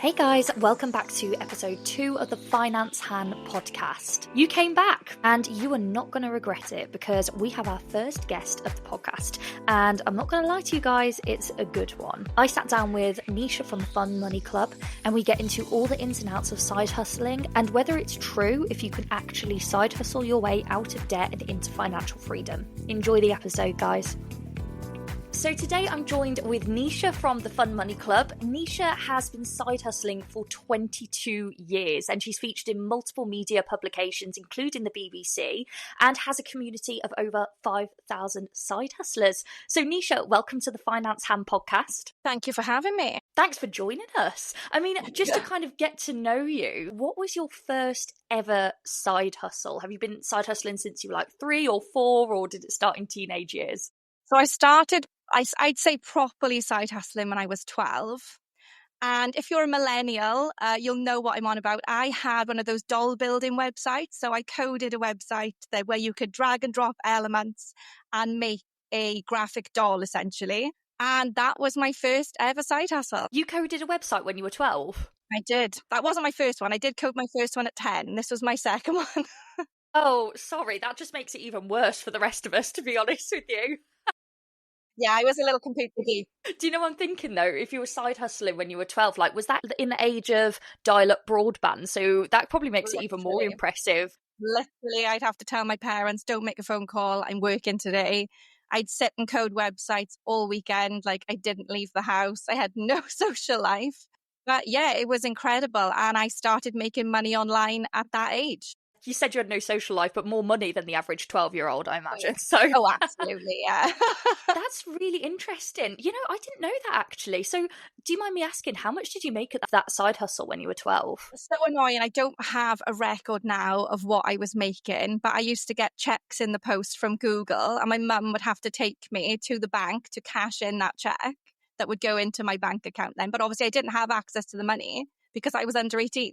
Hey guys, welcome back to episode 2 of the Finance Han podcast. You came back and you are not going to regret it because we have our first guest of the podcast. And I'm not going to lie to you guys, it's a good one. I sat down with Neesha from the Fun Money Club and we get into all the ins and outs of side hustling and whether it's true if you can actually side hustle your way out of debt and into financial freedom. Enjoy the episode, guys. So today I'm joined with Neesha from the Fun Money Club. Neesha has been side hustling for 22 years and she's featured in multiple media publications, including the BBC, and has a community of over 5,000 side hustlers. So Neesha, welcome to the Finance Han podcast. Thank you for having me. Thanks for joining us. I mean, just to kind of get to know you, what was your first ever side hustle? Have you been side hustling since you were like 3 or 4, or did it start in teenage years? So I started, I'd say properly side hustling when I was 12. And if you're a millennial, you'll know what I'm on about. I had one of those doll building websites. So I coded a website where you could drag and drop elements and make a graphic doll, essentially. And that was my first ever side hustle. You coded a website when you were 12? I did. That wasn't my first one. I did code my first one at 10. This was my second one. Oh, sorry. That just makes it even worse for the rest of us, to be honest with you. Yeah, I was a little computer geek. Do you know what I'm thinking, though? If you were side hustling when you were 12, like, was that in the age of dial-up broadband? So that probably makes it even more impressive. Literally, I'd have to tell my parents, don't make a phone call, I'm working today. I'd sit and code websites all weekend, like I didn't leave the house. I had no social life. But yeah, it was incredible. And I started making money online at that age. You said you had no social life, but more money than the average 12-year-old, I imagine. So, oh, absolutely, yeah. That's really interesting. You know, I didn't know that actually. So do you mind me asking, how much did you make at that side hustle when you were 12? So annoying. I don't have a record now of what I was making, but I used to get checks in the post from Google and my mum would have to take me to the bank to cash in that check that would go into my bank account then. But obviously I didn't have access to the money because I was under 18.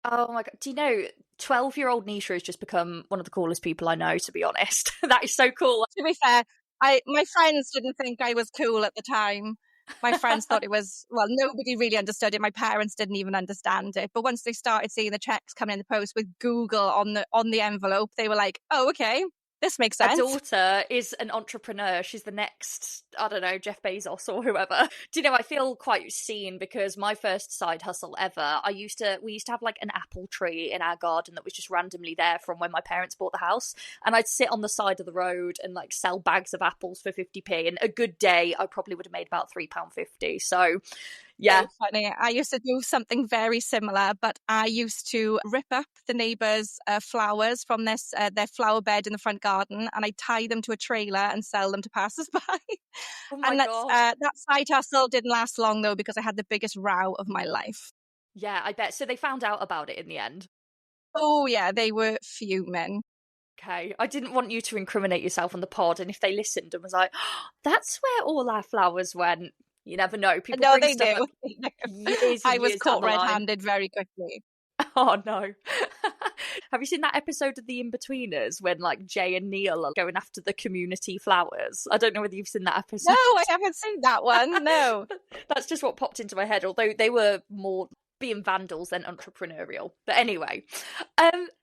Oh my God. Do you know, 12-year-old Neesha has just become one of the coolest people I know, to be honest. That is so cool. To be fair, my friends didn't think I was cool at the time. My friends thought it was, well, nobody really understood it. My parents didn't even understand it. But once they started seeing the checks coming in the post with Google on the envelope, they were like, oh, okay. This makes sense. Her daughter is an entrepreneur. She's the next, I don't know, Jeff Bezos or whoever. Do you know, I feel quite seen because my first side hustle ever, we used to have like an apple tree in our garden that was just randomly there from when my parents bought the house. And I'd sit on the side of the road and like sell bags of apples for 50p. And a good day, I probably would have made about £3.50. So yeah. So funny. I used to do something very similar, but I used to rip up the neighbours' flowers from their flower bed in the front garden and I'd tie them to a trailer and sell them to passers-by. Oh my and God. That side hustle didn't last long though because I had the biggest row of my life. Yeah, I bet. So they found out about it in the end? Oh yeah, they were fuming. Okay, I didn't want you to incriminate yourself on the pod, and if they listened and was like, oh, that's where all our flowers went. You never know. People no, bring they stuff do. up years and I was years caught down the line. red-handed very quickly. Oh no. Have you seen that episode of The In-Betweeners when like Jay and Neil are going after the community flowers? I don't know whether you've seen that episode. No, I haven't seen that one. No. That's just what popped into my head, although they were more being vandals than entrepreneurial. But anyway.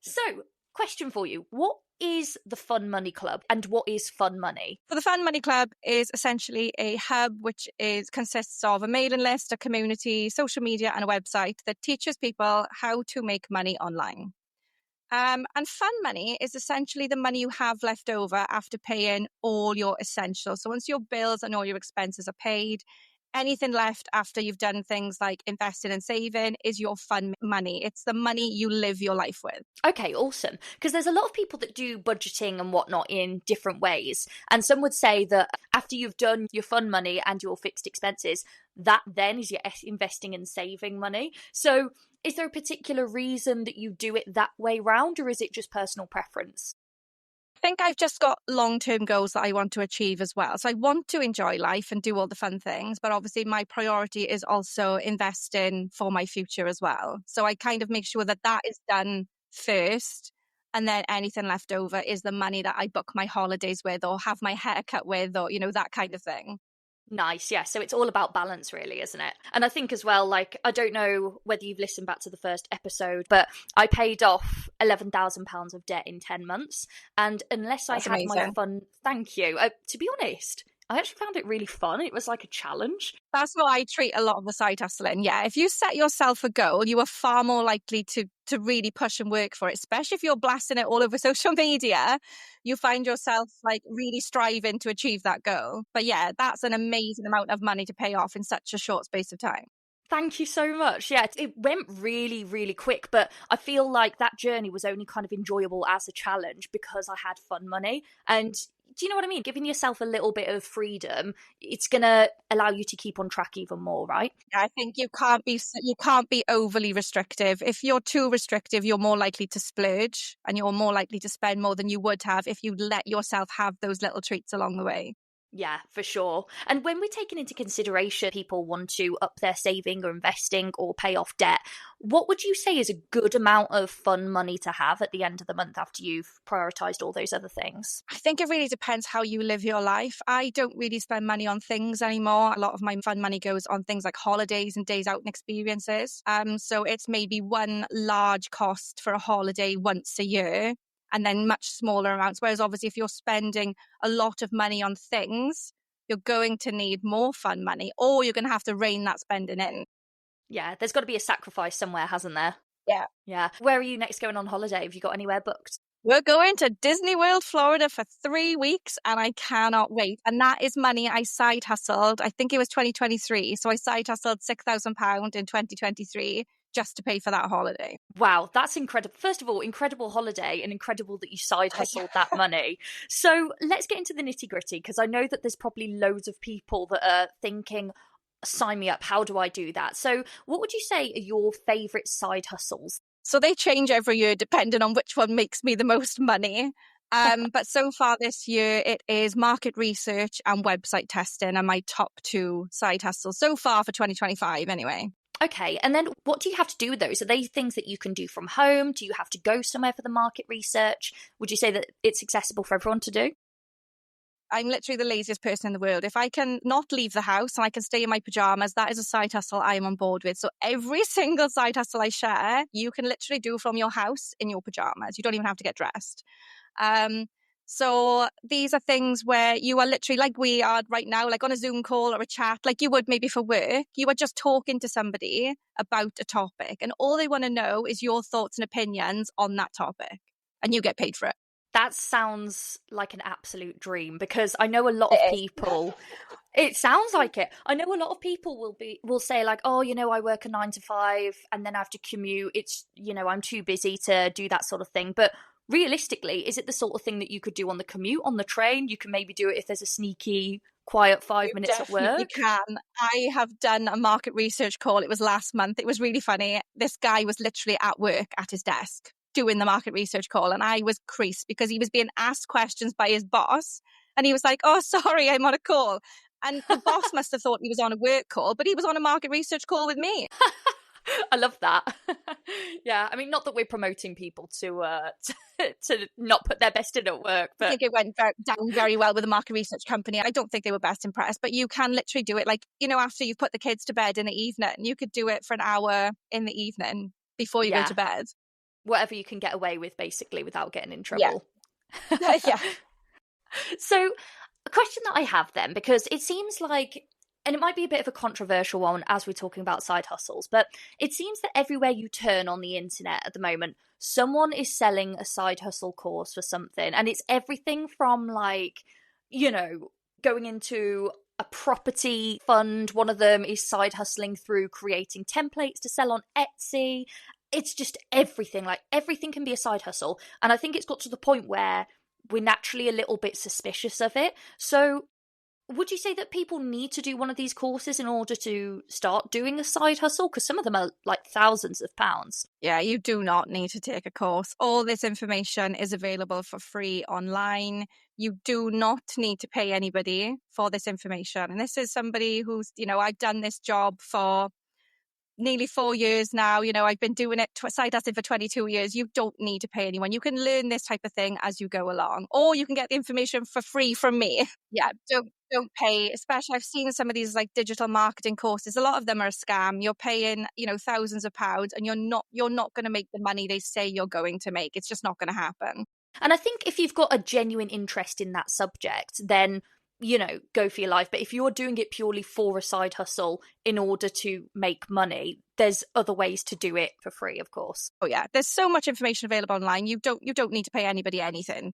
So question for you. What is the Fun Money Club and what is Fun Money? So the Fun Money Club is essentially a hub which consists of a mailing list, a community, social media and a website that teaches people how to make money online. And Fun Money is essentially the money you have left over after paying all your essentials. So once your bills and all your expenses are paid, anything left after you've done things like investing and saving is your fun money. It's the money you live your life with. Okay, awesome. Because there's a lot of people that do budgeting and whatnot in different ways. And some would say that after you've done your fun money and your fixed expenses, that then is your investing and saving money. So is there a particular reason that you do it that way round, or is it just personal preference? I think I've just got long-term goals that I want to achieve as well. So I want to enjoy life and do all the fun things, but obviously my priority is also investing for my future as well. So I kind of make sure that that is done first, and then anything left over is the money that I book my holidays with or have my hair cut with or, you know, that kind of thing. Nice, yeah. So it's all about balance, really, isn't it? And I think as well, like, I don't know whether you've listened back to the first episode, but I paid off £11,000 of debt in 10 months. And unless That's I had my amazing. fun, thank you. To be honest, I actually found it really fun. It was like a challenge. That's how I treat a lot of the side hustling. Yeah, if you set yourself a goal, you are far more likely to really push and work for it, especially if you're blasting it all over social media. You find yourself like really striving to achieve that goal. But yeah, that's an amazing amount of money to pay off in such a short space of time. Thank you so much. Yeah, it went really, really quick, but I feel like that journey was only kind of enjoyable as a challenge because I had fun money. And do you know what I mean? Giving yourself a little bit of freedom, it's going to allow you to keep on track even more, right? Yeah, I think you can't be overly restrictive. If you're too restrictive, you're more likely to splurge and you're more likely to spend more than you would have if you let yourself have those little treats along the way. Yeah, for sure. And when we're taking into consideration people want to up their saving or investing or pay off debt, what would you say is a good amount of fun money to have at the end of the month after you've prioritized all those other things? I think it really depends how you live your life. I don't really spend money on things anymore. A lot of my fun money goes on things like holidays and days out and experiences. So it's maybe one large cost for a holiday once a year, and then much smaller amounts. Whereas obviously if you're spending a lot of money on things, you're going to need more fun money, or you're going to have to rein that spending in. Yeah, there's got to be a sacrifice somewhere, hasn't there? Yeah. Yeah. Where are you next going on holiday? Have you got anywhere booked? We're going to Disney World, Florida for 3 weeks and I cannot wait. And that is money I side hustled. I think it was 2023. So I side hustled £6,000 in 2023 just to pay for that holiday. Wow, that's incredible. First of all, incredible holiday and incredible that you side hustled that money. So let's get into the nitty gritty because I know that there's probably loads of people that are thinking, sign me up, how do I do that? So what would you say are your favourite side hustles? So they change every year depending on which one makes me the most money. But so far this year, it is market research and website testing are my top 2 side hustles so far for 2025 anyway. Okay, and then what do you have to do with those? Are they things that you can do from home? Do you have to go somewhere for the market research? Would you say that it's accessible for everyone to do? I'm literally the laziest person in the world. If I can not leave the house and I can stay in my pajamas, that is a side hustle I am on board with. So every single side hustle I share, you can literally do from your house in your pajamas. You don't even have to get dressed. So these are things where you are literally like we are right now, like on a Zoom call or a chat, like you would maybe for work. You are just talking to somebody about a topic and all they want to know is your thoughts and opinions on that topic and you get paid for it. That sounds like an absolute dream because I know a lot of people. It sounds like it. I know a lot of people will say like, oh, I work a 9 to 5 and then I have to commute. It's, I'm too busy to do that sort of thing. But realistically, is it the sort of thing that you could do on the commute, on the train? You can maybe do it if there's a sneaky, quiet 5 minutes at work. You can. I have done a market research call. It was last month. It was really funny. This guy was literally at work at his desk doing the market research call and I was creased because he was being asked questions by his boss and he was like, oh, sorry, I'm on a call. And the boss must have thought he was on a work call, but he was on a market research call with me. I love that. Yeah, I mean, not that we're promoting people to not put their best in at work, but I think it went down very well with the market research company. I don't think they were best impressed, but you can literally do it like, after you've put the kids to bed in the evening, you could do it for an hour in the evening before you go to bed. Whatever you can get away with, basically, without getting in trouble. Yeah. So, a question that I have then, because it seems like, and it might be a bit of a controversial one as we're talking about side hustles, but it seems that everywhere you turn on the internet at the moment, someone is selling a side hustle course for something. And it's everything from like, going into a property fund. One of them is side hustling through creating templates to sell on Etsy. It's just everything. Like everything can be a side hustle. And I think it's got to the point where we're naturally a little bit suspicious of it. So would you say that people need to do one of these courses in order to start doing a side hustle? Because some of them are like thousands of pounds. Yeah, you do not need to take a course. All this information is available for free online. You do not need to pay anybody for this information. And this is somebody who's, I've done this job for nearly 4 years now. I've been doing it side hustling for 22 years. You don't need to pay anyone. You can learn this type of thing as you go along, or you can get the information for free from me. Yeah, don't don't pay, especially I've seen some of these like digital marketing courses. A lot of them are a scam. You're paying, thousands of pounds, and you're not going to make the money they say you're going to make. It's just not going to happen. And I think if you've got a genuine interest in that subject, then, go for your life. But if you're doing it purely for a side hustle in order to make money, there's other ways to do it for free, of course. Oh yeah, there's so much information available online. You don't need to pay anybody anything.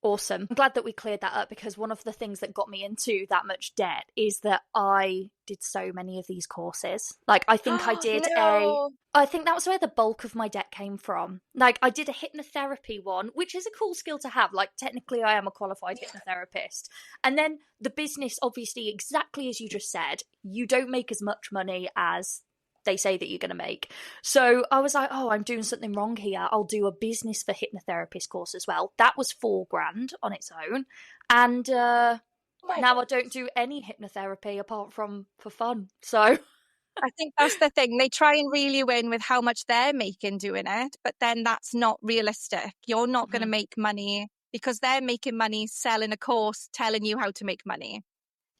Awesome. I'm glad that we cleared that up, because one of the things that got me into that much debt is that I did so many of these courses. Like, I think I did No. I think that was where the bulk of my debt came from. Like, I did a hypnotherapy one, which is a cool skill to have. Like, technically, I am a qualified hypnotherapist. And then the business, obviously, exactly as you just said, you don't make as much money as they say that you're going to make. So I was like, oh, I'm doing something wrong here. I'll do a business for hypnotherapist course as well. That was $4,000 on its own. And now I don't do any hypnotherapy apart from for fun. So I think that's the thing. They try and reel you in with how much they're making doing it, but then that's not realistic. You're not going to make money because they're making money selling a course telling you how to make money.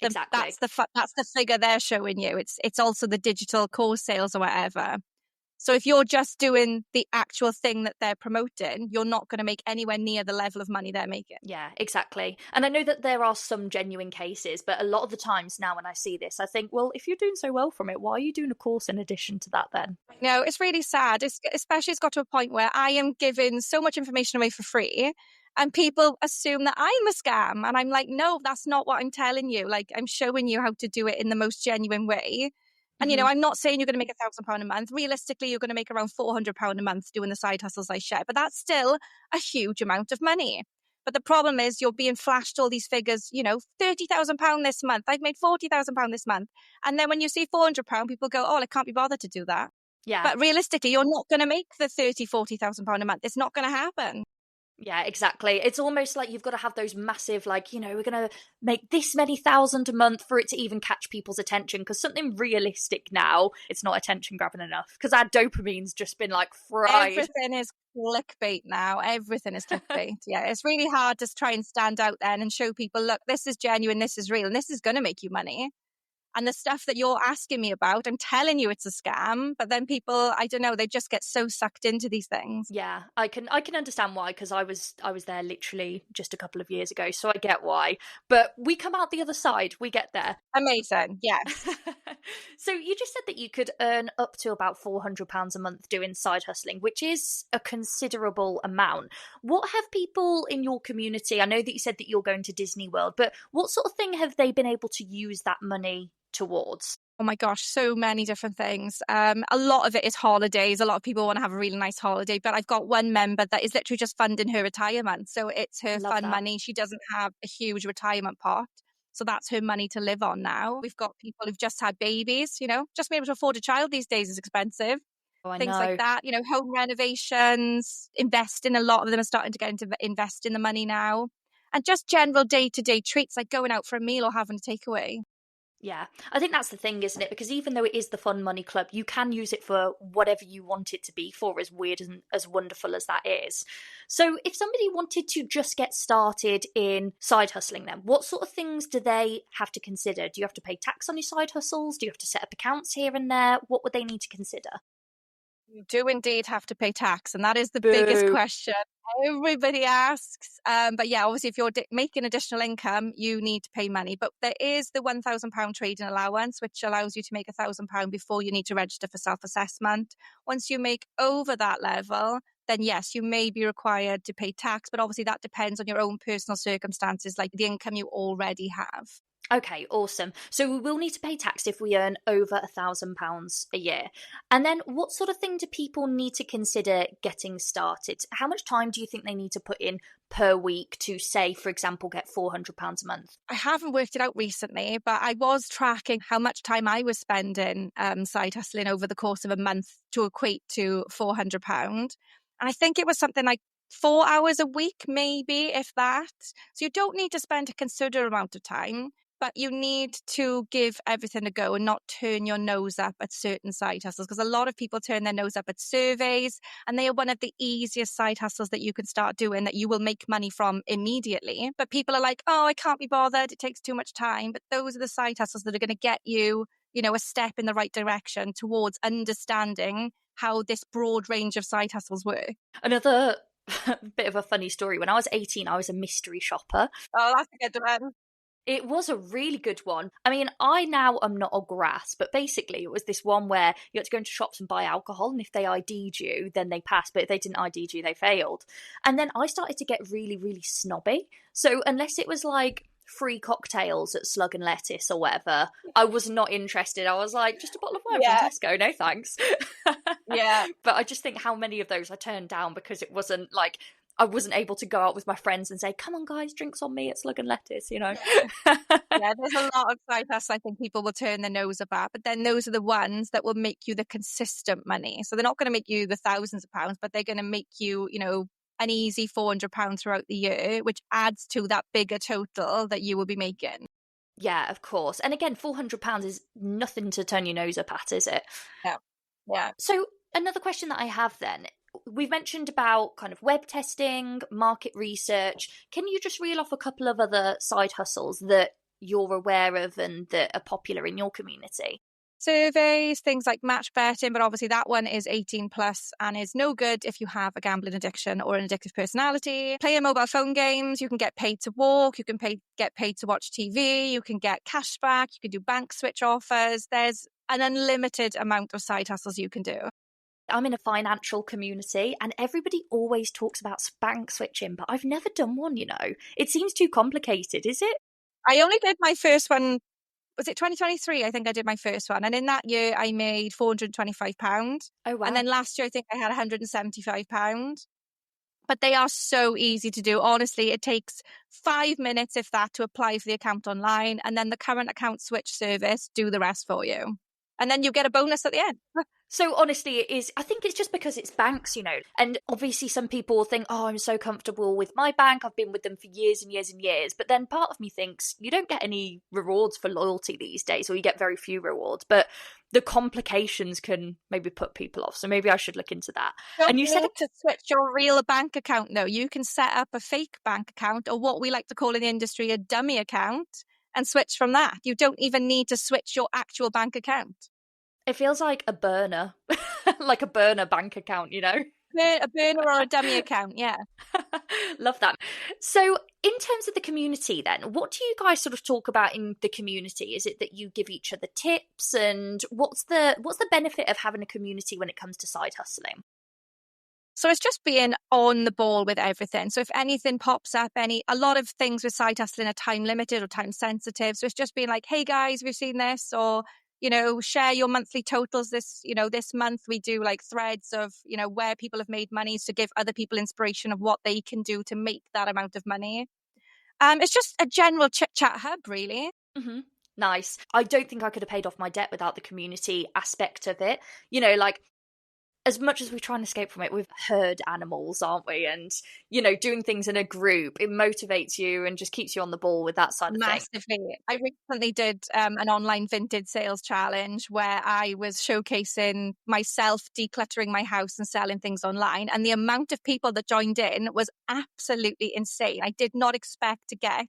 Exactly. That's the figure they're showing you. It's also the digital course sales or whatever. So if you're just doing the actual thing that they're promoting, you're not going to make anywhere near the level of money they're making. Yeah, exactly. And I know that there are some genuine cases, but a lot of the times now when I see this, I think, well, if you're doing so well from it, why are you doing a course in addition to that then? No, it's really sad. Especially it's got to a point where I am giving so much information away for free. And people assume that I'm a scam. And I'm like, no, that's not what I'm telling you. Like, I'm showing you how to do it in the most genuine way. And, I'm not saying you're going to make £1,000 a month. Realistically, you're going to make around £400 a month doing the side hustles I share. But that's still a huge amount of money. But the problem is you're being flashed all these figures, £30,000 this month. I've made £40,000 this month. And then when you see £400, people go, oh, I can't be bothered to do that. Yeah. But realistically, you're not going to make the £30,000, £40,000 a month. It's not going to happen. Yeah, exactly. It's almost like you've got to have those massive, like, we're going to make this many thousand a month for it to even catch people's attention. Because something realistic now, it's not attention grabbing enough. Because our dopamine's just been like fried. Everything is clickbait now. Everything is clickbait. Yeah, it's really hard to try and stand out then and show people, look, this is genuine, this is real, and this is going to make you money. And the stuff that you're asking me about, I'm telling you it's a scam. But then people, I don't know, they just get so sucked into these things. Yeah, I can understand why, because I was there literally just a couple of years ago, so I get why. But we come out the other side, we get there. Amazing, yes. So you just said that you could earn up to about £400 a month doing side hustling, which is a considerable amount. What have people in your community, I know that you said that you're going to Disney World, but what sort of thing have they been able to use that money towards? Oh my gosh, so many different things. A lot of it is holidays. A lot of people want to have a really nice holiday, but I've got one member that is literally just funding her retirement. So it's her fun money. She doesn't have a huge retirement pot. So that's her money to live on now. We've got people who've just had babies, just being able to afford a child these days is expensive. Things like that, home renovations, investing. A lot of them are starting to get into invest in the money now. And just general day-to-day treats like going out for a meal or having a takeaway. Yeah, I think that's the thing, isn't it? Because even though it is the Fun Money Club, you can use it for whatever you want it to be for, as weird and as wonderful as that is. So if somebody wanted to just get started in side hustling then, what sort of things do they have to consider? Do you have to pay tax on your side hustles? Do you have to set up accounts here and there? What would they need to consider? You do indeed have to pay tax, and that is the biggest question everybody asks. But yeah, obviously, if you're making additional income, you need to pay money. But there is the £1,000 trading allowance, which allows you to make £1,000 before you need to register for self-assessment. Once you make over that level, then yes, you may be required to pay tax. But obviously, that depends on your own personal circumstances, like the income you already have. Okay, awesome. So we will need to pay tax if we earn over £1,000 a year. And then what sort of thing do people need to consider getting started? How much time do you think they need to put in per week to, say, for example, get £400 a month? I haven't worked it out recently, but I was tracking how much time I was spending side hustling over the course of a month to equate to £400. And I think it was something like 4 hours a week, maybe, if that. So you don't need to spend a considerable amount of time. but you need to give everything a go and not turn your nose up at certain side hustles, because a lot of people turn their nose up at surveys, and they are one of the easiest side hustles that you can start doing that you will make money from immediately. But people are like, oh, I can't be bothered, it takes too much time. But those are the side hustles that are going to get you, a step in the right direction towards understanding how this broad range of side hustles work. Another bit of a funny story. When I was 18, I was a mystery shopper. Oh, that's a good one. It was a really good one. I mean, I now am not a grass, but basically it was this one where you had to go into shops and buy alcohol, and if they ID'd you, then they passed, but if they didn't ID you, they failed. And then I started to get really, really snobby. So unless it was like free cocktails at Slug and Lettuce or whatever, I was not interested. I was like, just a bottle of wine from Tesco, no thanks. Yeah. But I just think how many of those I turned down because it wasn't like, I wasn't able to go out with my friends and say, come on guys, drinks on me at Slug and Lettuce, Yeah, there's a lot of side hustles I think people will turn their nose up at, but then those are the ones that will make you the consistent money. So they're not going to make you the thousands of pounds, but they're going to make you, an easy £400 throughout the year, which adds to that bigger total that you will be making. Yeah, of course. And again, £400 is nothing to turn your nose up at, is it? Yeah. So another question that I have then, we've mentioned about kind of web testing, market research. Can you just reel off a couple of other side hustles that you're aware of and that are popular in your community? Surveys, things like match betting, but obviously that one is 18 plus and is no good if you have a gambling addiction or an addictive personality. Playing mobile phone games, you can get paid to walk, you can get paid to watch TV, you can get cashback, you can do bank switch offers. There's an unlimited amount of side hustles you can do. I'm in a financial community and everybody always talks about bank switching, but I've never done one, It seems too complicated, is it? I only did my first one, was it 2023? I think I did my first one. And in that year, I made £425. Oh, wow. And then last year, I think I had £175. But they are so easy to do. Honestly, it takes 5 minutes, if that, to apply for the account online. And then the current account switch service do the rest for you. And then you get a bonus at the end. So honestly, it is, I think it's just because it's banks, and obviously some people think, oh, I'm so comfortable with my bank. I've been with them for years and years and years. But then part of me thinks you don't get any rewards for loyalty these days, or you get very few rewards. But the complications can maybe put people off. So maybe I should look into that. And you said to switch your real bank account, though. You can set up a fake bank account, or what we like to call in the industry a dummy account, and switch from that. You don't even need to switch your actual bank account. It feels like a burner, like a burner bank account, A burner or a dummy account, yeah. Love that. So in terms of the community then, what do you guys sort of talk about in the community? Is it that you give each other tips, and what's the benefit of having a community when it comes to side hustling? So it's just being on the ball with everything. So if anything pops up, a lot of things with side hustling are time limited or time sensitive. So it's just being like, hey guys, we've seen this, or share your monthly totals this month. We do like threads of, where people have made money to give other people inspiration of what they can do to make that amount of money. It's just a general chit chat hub, really. Mm-hmm. Nice. I don't think I could have paid off my debt without the community aspect of it. Like, as much as we try and escape from it, we've herd animals, aren't we? And, doing things in a group, it motivates you and just keeps you on the ball with that side of things. Massively. I recently did an online vintage sales challenge where I was showcasing myself decluttering my house and selling things online. And the amount of people that joined in was absolutely insane. I did not expect to get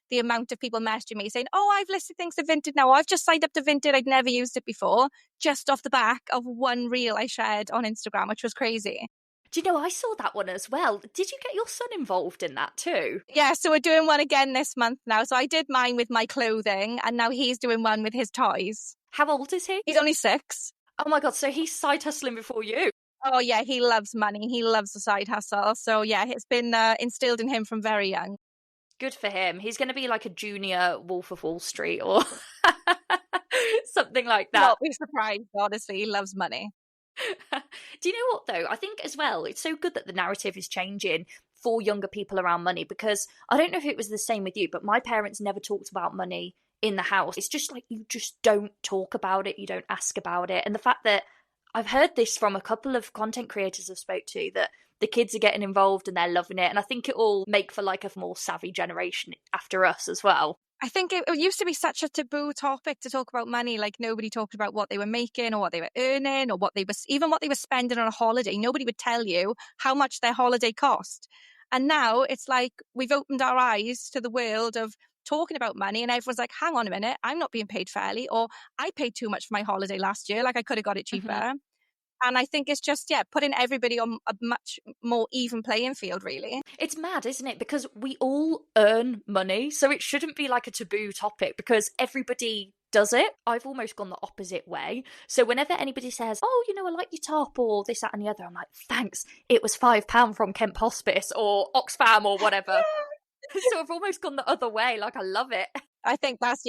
the amount of people messaging me saying, oh, I've listed things to Vinted now. I've just signed up to Vinted. I'd never used it before. Just off the back of one reel I shared on Instagram, which was crazy. Do you know, I saw that one as well. Did you get your son involved in that too? Yeah, so we're doing one again this month now. So I did mine with my clothing and now he's doing one with his toys. How old is he? He's only 6. Oh my God, so he's side hustling before you. Oh yeah, he loves money. He loves the side hustle. So yeah, it's been instilled in him from very young. Good for him. He's going to be like a junior Wolf of Wall Street or something like that. Not be surprised, honestly. He loves money. Do you know what, though? I think as well, it's so good that the narrative is changing for younger people around money, because I don't know if it was the same with you, but my parents never talked about money in the house. It's just like you just don't talk about it. You don't ask about it. And the fact that I've heard this from a couple of content creators I've spoke to, that the kids are getting involved and they're loving it. And I think it will make for like a more savvy generation after us as well. I think it used to be such a taboo topic to talk about money. Like nobody talked about what they were making or what they were earning or what they were spending on a holiday. Nobody would tell you how much their holiday cost. And now it's like we've opened our eyes to the world of talking about money, and everyone's like, hang on a minute, I'm not being paid fairly, or I paid too much for my holiday last year. Like I could have got it cheaper. And I think it's just, putting everybody on a much more even playing field, really. It's mad, isn't it? Because we all earn money, so it shouldn't be like a taboo topic because everybody does it. I've almost gone the opposite way. So whenever anybody says, oh, I like your top or this, that and the other, I'm like, thanks, it was £5 from Kemp Hospice or Oxfam or whatever. So I've almost gone the other way. Like, I love it. I think that's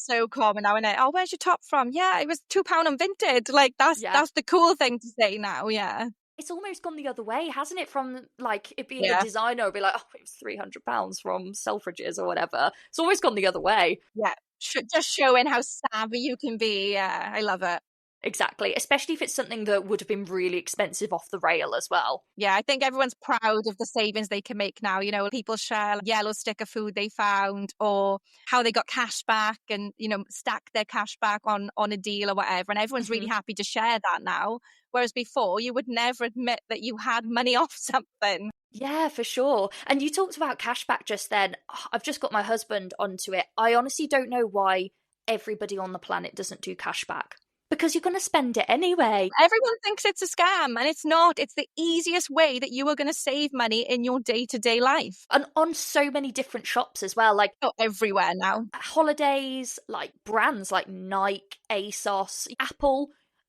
so common now, isn't it? Oh, where's your top from? Yeah, it was £2 on Vinted. Like that's the cool thing to say now. Yeah. It's almost gone the other way, hasn't it? From like it being a designer, it'd be like, oh, it was £300 from Selfridges or whatever. It's always gone the other way. Yeah. Just showing how savvy you can be. Yeah, I love it. Exactly, especially if it's something that would have been really expensive off the rail as well. Yeah, I think everyone's proud of the savings they can make now. People share yellow sticker food they found or how they got cash back and, stack their cash back on a deal or whatever. And everyone's really happy to share that now. Whereas before, you would never admit that you had money off something. Yeah, for sure. And you talked about cashback just then. I've just got my husband onto it. I honestly don't know why everybody on the planet doesn't do cashback. Because you're going to spend it anyway. Everyone thinks it's a scam, and it's not. It's the easiest way that you are going to save money in your day-to-day life. And on so many different shops as well. Like everywhere now. Holidays, like brands like Nike, ASOS, Apple.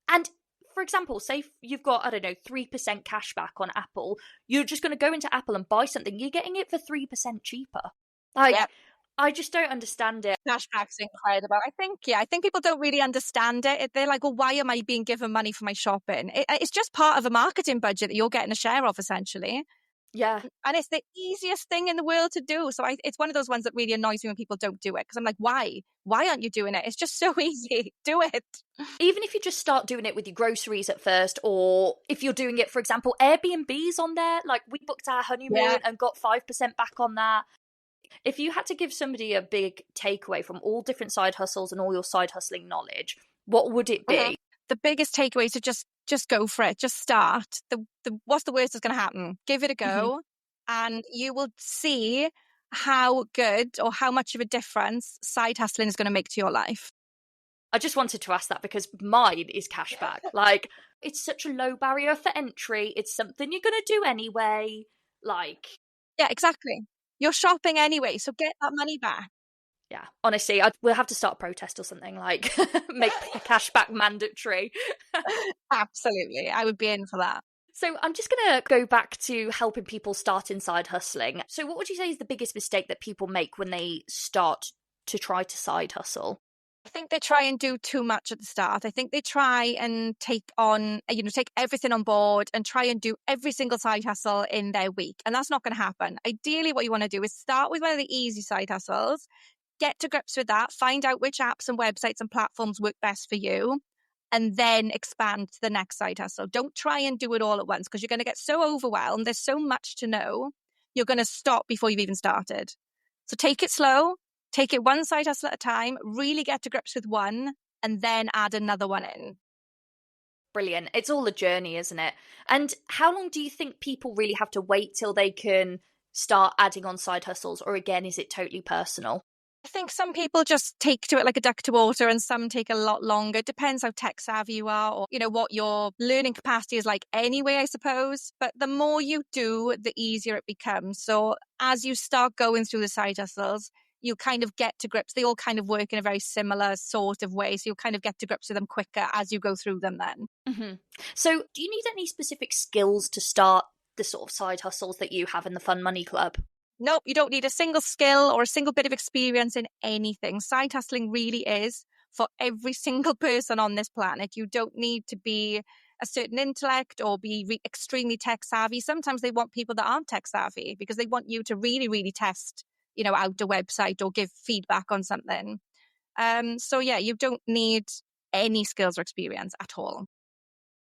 And for example, say you've got, 3% cash back on Apple. You're just going to go into Apple and buy something. You're getting it for 3% cheaper. I just don't understand it. Cashback's incredible. I think people don't really understand it. They're like, well, why am I being given money for my shopping? It's just part of a marketing budget that you're getting a share of, essentially. Yeah. And it's the easiest thing in the world to do. So it's one of those ones that really annoys me when people don't do it. Because I'm like, why? Why aren't you doing it? It's just so easy. Do it. Even if you just start doing it with your groceries at first, or if you're doing it, for example, Airbnb's on there. Like we booked our honeymoon and got 5% back on that. If you had to give somebody a big takeaway from all different side hustles and all your side hustling knowledge, what would it be? The biggest takeaway is to just go for it. Just start. What's the worst that's going to happen? Give it a go, and you will see how good or how much of a difference side hustling is going to make to your life. I just wanted to ask that because mine is cashback. Like, it's such a low barrier for entry. It's something you're going to do anyway. Like, yeah, exactly. You're shopping anyway, so get that money back. Yeah, honestly, we'll have to start a protest or something, like make cashback mandatory. Absolutely, I would be in for that. So I'm just going to go back to helping people start inside hustling. So what would you say is the biggest mistake that people make when they start to try to side hustle? I think they try and do too much at the start. I think they try and take everything on board and try and do every single side hustle in their week. And that's not going to happen. Ideally, what you want to do is start with one of the easy side hustles, get to grips with that, find out which apps and websites and platforms work best for you, and then expand to the next side hustle. Don't try and do it all at once because you're going to get so overwhelmed. There's so much to know. You're going to stop before you've even started. So take it slow. Take it one side hustle at a time, really get to grips with one, and then add another one in. Brilliant. It's all a journey, isn't it? And how long do you think people really have to wait till they can start adding on side hustles? Or again, is it totally personal? I think some people just take to it like a duck to water and some take a lot longer. It depends how tech savvy you are or, what your learning capacity is like anyway, I suppose. But the more you do, the easier it becomes. So as you start going through the side hustles, you kind of get to grips. They all kind of work in a very similar sort of way. So you'll kind of get to grips with them quicker as you go through them then. Mm-hmm. So do you need any specific skills to start the sort of side hustles that you have in the Fun Money Club? Nope, you don't need a single skill or a single bit of experience in anything. Side hustling really is for every single person on this planet. You don't need to be a certain intellect or be extremely tech savvy. Sometimes they want people that aren't tech savvy because they want you to really, really test out a website or give feedback on something. So yeah, you don't need any skills or experience at all.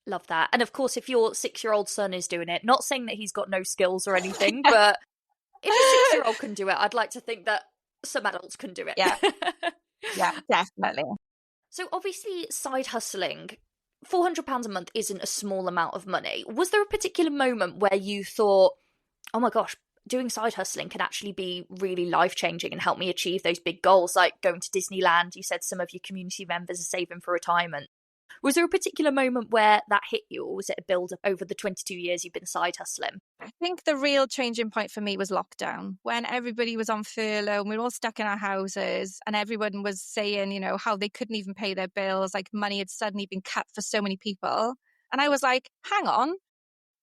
Love that. And of course, if your 6-year-old son is doing it, not saying that he's got no skills or anything, but if a 6-year-old can do it, I'd like to think that some adults can do it. Yeah. Yeah, definitely. So obviously side hustling, £400 a month isn't a small amount of money. Was there a particular moment where you thought, oh my gosh, doing side hustling can actually be really life-changing and help me achieve those big goals, like going to Disneyland? You said some of your community members are saving for retirement. Was there a particular moment where that hit you, or was it a build-up over the 22 years you've been side hustling? I think the real changing point for me was lockdown, when everybody was on furlough and we were all stuck in our houses and everyone was saying, you know, how they couldn't even pay their bills, like money had suddenly been cut for so many people. And I was like, hang on,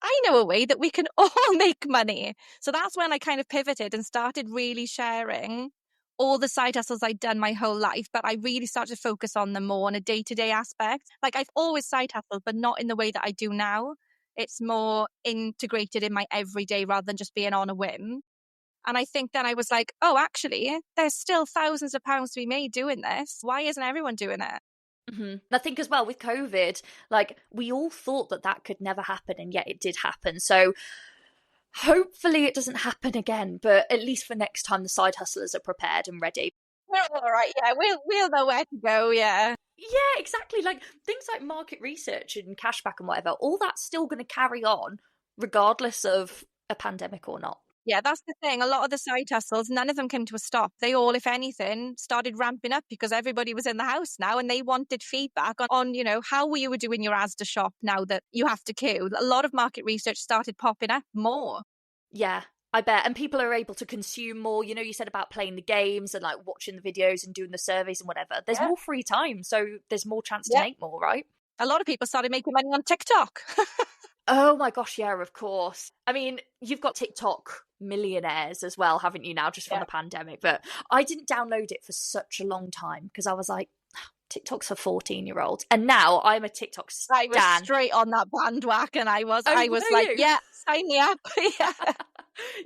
I know a way that we can all make money. So that's when I kind of pivoted and started really sharing all the side hustles I'd done my whole life, but I really started to focus on them more on a day-to-day aspect. Like I've always side hustled, but not in the way that I do now. It's more integrated in my everyday rather than just being on a whim. And I think then I was like, oh, actually, there's still thousands of pounds to be made doing this. Why isn't everyone doing it? Mm-hmm. I think as well with COVID, like we all thought that could never happen, and yet it did happen. So hopefully it doesn't happen again, but at least for next time the side hustlers are prepared and ready. We're all right, yeah. We'll know where to go, yeah. Yeah, exactly. Like things like market research and cashback and whatever, all that's still going to carry on regardless of a pandemic or not. Yeah, that's the thing. A lot of the side hustles, none of them came to a stop. They all, if anything, started ramping up because everybody was in the house now and they wanted feedback on you know, how you were doing your Asda shop now that you have to queue. A lot of market research started popping up more. Yeah, I bet. And people are able to consume more. You know, you said about playing the games and like watching the videos and doing the surveys and whatever. There's more free time, so there's more chance to make more, right? A lot of people started making money on TikTok. Oh my gosh, yeah, of course. I mean, you've got TikTok millionaires as well, haven't you now, just from the pandemic? But I didn't download it for such a long time because I was like, TikTok's for 14-year-olds. And now I'm a TikTok stan. I was straight on that bandwagon. I was like, yeah, sign me up. Yeah.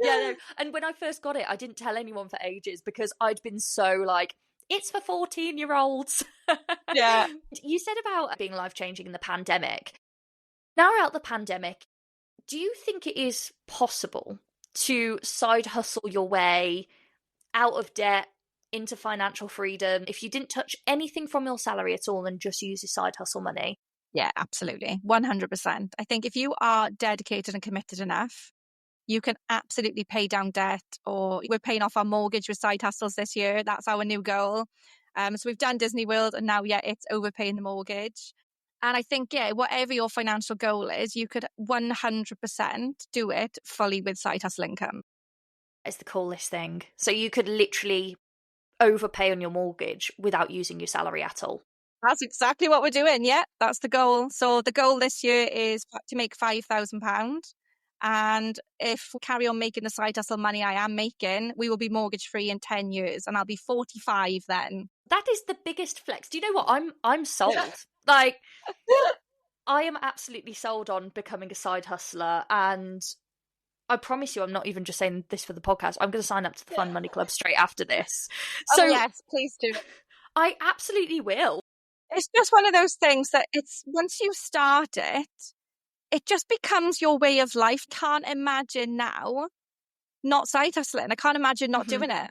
Yeah, no. And when I first got it, I didn't tell anyone for ages because I'd been so like, it's for 14-year-olds. Yeah. You said about being life-changing in the pandemic. Now we're out the pandemic, do you think it is possible to side hustle your way out of debt into financial freedom if you didn't touch anything from your salary at all and just use your side hustle money? Yeah, absolutely. 100%. I think if you are dedicated and committed enough, you can absolutely pay down debt, or we're paying off our mortgage with side hustles this year. That's our new goal. So we've done Disney World and now, it's overpaying the mortgage. And I think, whatever your financial goal is, you could 100% do it fully with side hustle income. It's the coolest thing. So you could literally overpay on your mortgage without using your salary at all. That's exactly what we're doing. Yeah, that's the goal. So the goal this year is to make £5,000. And if we carry on making the side hustle money I am making, we will be mortgage free in 10 years and I'll be 45 then. That is the biggest flex. Do you know what? I'm sold. Like, I am absolutely sold on becoming a side hustler, and I promise you, I'm not even just saying this for the podcast. I'm going to sign up to the Fun Money Club straight after this. So yes, please do. I absolutely will. It's just one of those things that it's once you start it, it just becomes your way of life. Can't imagine now not side hustling. I can't imagine not doing it.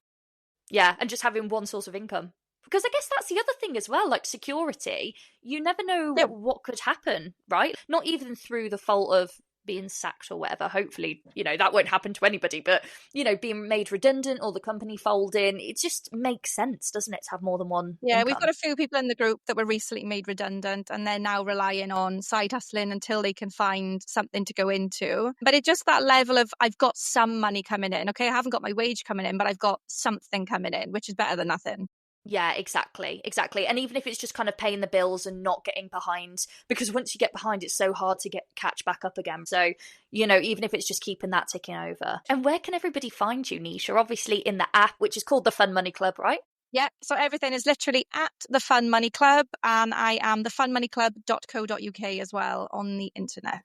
Yeah, and just having one source of income. Because I guess that's the other thing as well, like security. You never know what could happen, right? Not even through the fault of being sacked or whatever. Hopefully, that won't happen to anybody. But, being made redundant or the company folding, it just makes sense, doesn't it, to have more than one income? We've got a few people in the group that were recently made redundant and they're now relying on side hustling until they can find something to go into. But it's just that level of, I've got some money coming in. Okay, I haven't got my wage coming in, but I've got something coming in, which is better than nothing. Yeah, exactly. And even if it's just kind of paying the bills and not getting behind, because once you get behind, it's so hard to catch back up again. So, even if it's just keeping that ticking over. And where can everybody find you, Neesha? Obviously in the app, which is called the Fun Money Club, right? Yeah, so everything is literally at the Fun Money Club, and I am thefunmoneyclub.co.uk as well on the internet.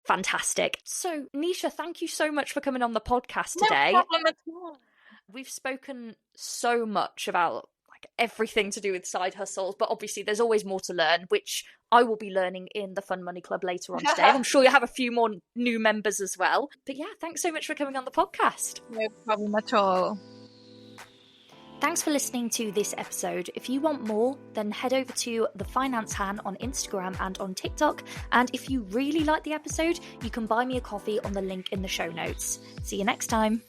Fantastic. So, Neesha, thank you so much for coming on the podcast today. No problem at all. We've spoken so much about everything to do with side hustles, but obviously there's always more to learn, which I will be learning in the Fun Money Club later on today. I'm sure you have a few more new members as well. But yeah, thanks so much for coming on the podcast. No problem at all. Thanks for listening to this episode. If you want more, then head over to The Finance Han on Instagram and on TikTok. And if you really like the episode, you can buy me a coffee on the link in the show notes. See you next time.